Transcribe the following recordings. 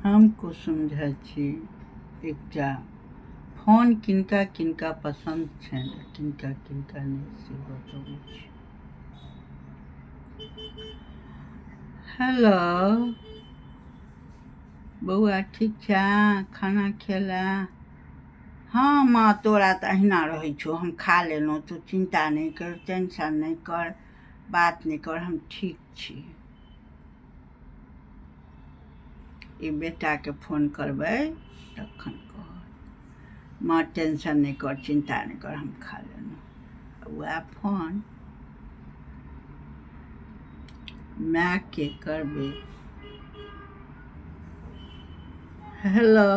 हमको समझै छी एकटा फोन किनका किनका पसंद छनि किनका किनका नहि से बतबै छी। हेलो बौआ ठीक छा? खाना खेला? हाँ माँ तोरा तऽ अहिना रहै छौ, हम खा लेलहुँ, तू चिंता नहीं कर, टेंशन नहीं कर, बात नहीं कर, हम ठीक छी। ई बेटाके फोन करबै तखन कह माँ टेंशन नहीं कर, चिंता नहीं कर, हम खा लेलहुँ। वएह फोन मायके करबै। हेलो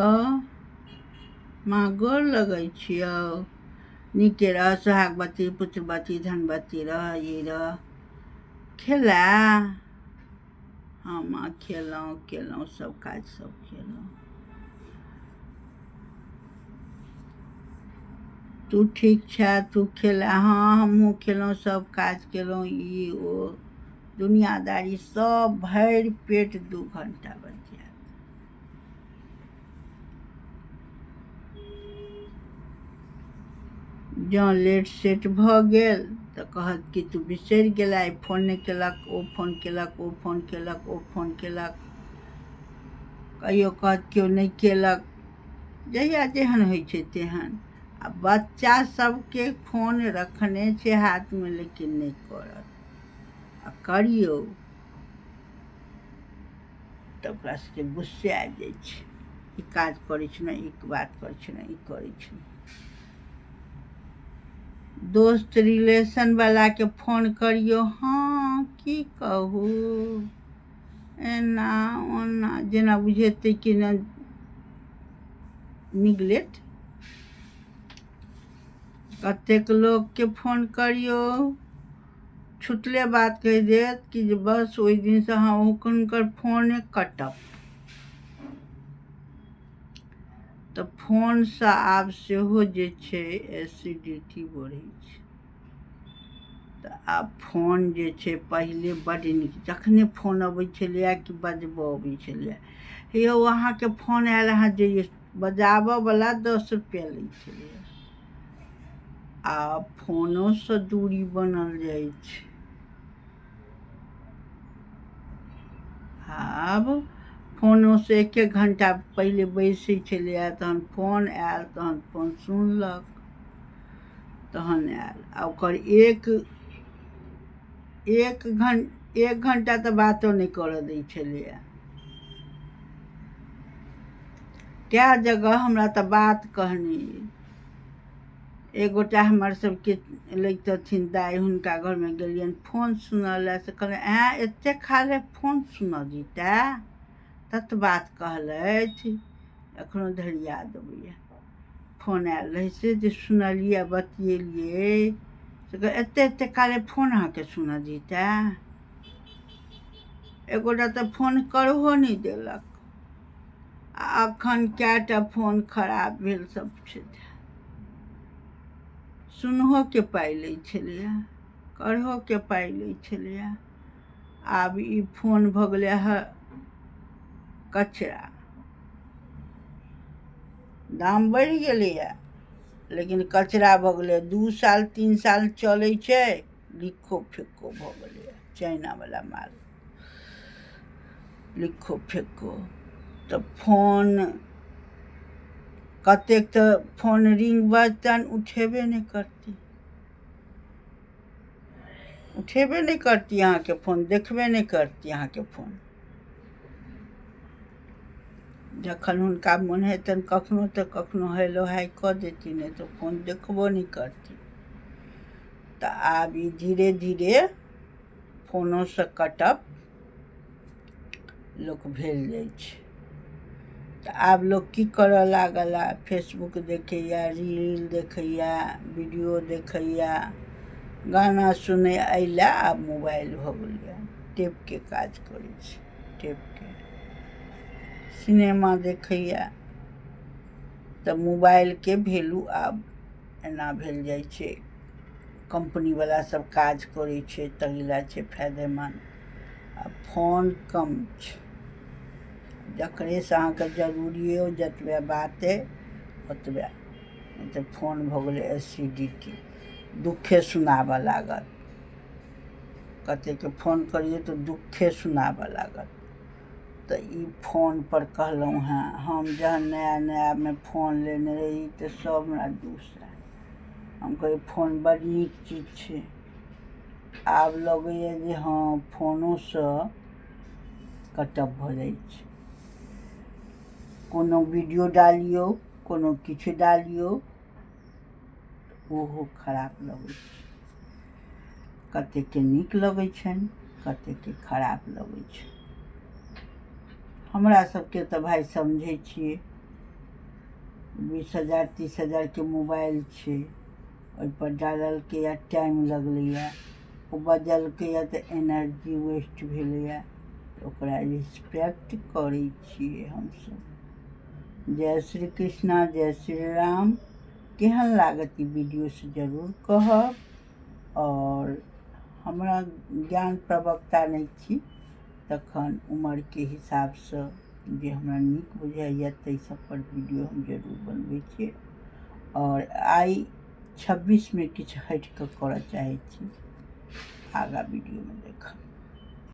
माँ गोर लगै छियौ, नीके रह, सोहागवती पुत्रवती धनवती रह, ई रह। खेला? हाँ माँ केलहुँ सब काज सब केलहुँ। तू ठीक छा? तू खेला? हाँ हमहूँ खेलहुँ, सब काज केलहुँ, ई ओ दुनियादारी सब भरि पेट 2 घंटा बतिया। जँ लेट सेट भऽ गेल तऽ कहत कि तू बिसरि गेला, ई फोन नहि केलक, ओ फोन केलक, ओ फोन केलक, ओ फोन केलक, कहियो कहत केओ नहि केलक, जहिया जेहन होइ छै तेहन। आ बच्चा सबके फोन रखने छै हाथमे लेकिन नहि करत, आ करियौ तऽ ओकरा सबके गुस्से आबि जाइ छै, ई काज करै छै ने, ई बात करै छै ने, ई करै छै ने। दोस्त रिलेशन वाला के फोन करियो, हाँ की कहू, एना ओना जेना बुझेतै कि न निगलेक्ट। कतेक लोगके फोन करियो छुटले बात कहि देत कि जे बस ओहि दिनसँ हाँ हुनकर फोने कटब। तऽ फोनसँ आब सेहो जे छै एसिडिटी बढ़ै छै। तऽ आब फोन जे छै पहिले बड्ड नीक, जखने फोन अबै छलैए कि बजबऽ अबै छलैए, हे यौ अहाँके फोन आयल, अहाँ जइए, बजाबऽवला 10 रुपैआ लै छलैए। आब फोनोसँ दूरी बनल जाइ छै। आब फोनोसँ 1-1 घंटा पहिले बैसै छलैए, तहन फोन आयल, तहन फोन सुनलक, तहन आयल, आ ओकर 1 घंटा तऽ बातो नहि करऽ दै छलैए। कए जगह हमरा तऽ बात कहने अइ। एक गोटा हमर सबके लैतथिन दाइ, हुनका घरमे गेलियनि फोन सुनऽ लए, से कहलनि ऐं एतेक खाले फोन सुनऽ जीतै, तत बात कहलथि, एखनो धरि याद अबैए। फोन आयल रहै से जे सुनलियै बतियेलियै, से एतेक काले फोन अहाँके सुनऽ जीतै। एक गोटा तऽ फोन करहो नहि देलक, आ अखन कएटा फोन खराब भेल सब छै। सुनहोके पाइ लै छलैए, करहोके पाइ लै छलैए। आब ई फोन भऽ गेलै है कचरा, दाम बढ़ि गेलैए लेकिन कचरा भऽ गेलै। 2 साल 3 साल चलै छै, लिखो फेको भऽ गेलैए, चाइनावला माल, लिखो फेको। तऽ फोन कतेक तऽ फोन रिंग बजतनि उठेबे नहि करती, उठेबे नहीं करती अहाँके फोन, देखबे नहीं करती अहाँके फोन। जखन हुनका मोन हेतनि कखनो तऽ कखनो हेलो हाय कऽ देती, नहीं तऽ फोन देखबो नहीं करती। तऽ आब ई धीरे धीरे फोनोसँ कटब लोक भेल जाइ छै। तऽ आब लोक की करऽ लागल, फेसबुक देखैए, रील देखैए, वीडियो देखैए, गाना सुनै, एहि लए आब मोबाइल भऽ गेलैए, टेपके काज करै छै, टेपके। सिनेमा देखैए तऽ मोबाइलके वैल्यू आब एना भेल जाइ छै, कंपनीवला सब काज करै छै ताहि लए छै फायदेमन्द, आ फोन कम छै। जकरेसँ अहाँके जरूरी अइ जतबे बात अइ ओतबे, नहि तऽ फोन भऽ गेलै एसिडिटी, दुःखे सुनाबऽ लागत। कतेकके फोन करिए तऽ दुःखे सुनाबऽ लागत। तऽ ई फोनपर कहलहुँ हेँ, हम जहन नया नयामे फोन लेने रही तऽ सब हमरा दोष रहै। हम कही फोन बड़ नीक चीज छै। आब लगैए जे हँ फोनोसँ कटअप भऽ जाइ छै। कोनो वीडियो डालियौ, कोनो किछु डालियौ, ओहो खराब लगै छै। कतेकके नीक लगै छनि, कतेकके खराब लगै छै। हमरा सबके तऽ भाय समझै छियै, 20,000 30,000 के मोबाइल छै, ओहिपर डाललकैए, टाइम लगलैए, ओ बजलकैए तऽ एनर्जी वेस्ट भेलैए, ओकरा रिस्पेक्ट करै छियै हमसब। जय श्री कृष्णा, जय श्री राम। केहन लागत ई वीडियो से जरूर कहब। और हमरा ज्ञान प्रवक्ता नहि छी, तखन उमरके हिसाबसँ जे हमरा नीक बुझाइए ताहि सब पर वीडियो हम जरूर बनबै छियै। और आइ 26 में किछु हटि कऽ करऽ चाहै छी, आगा वीडियोमे देखब।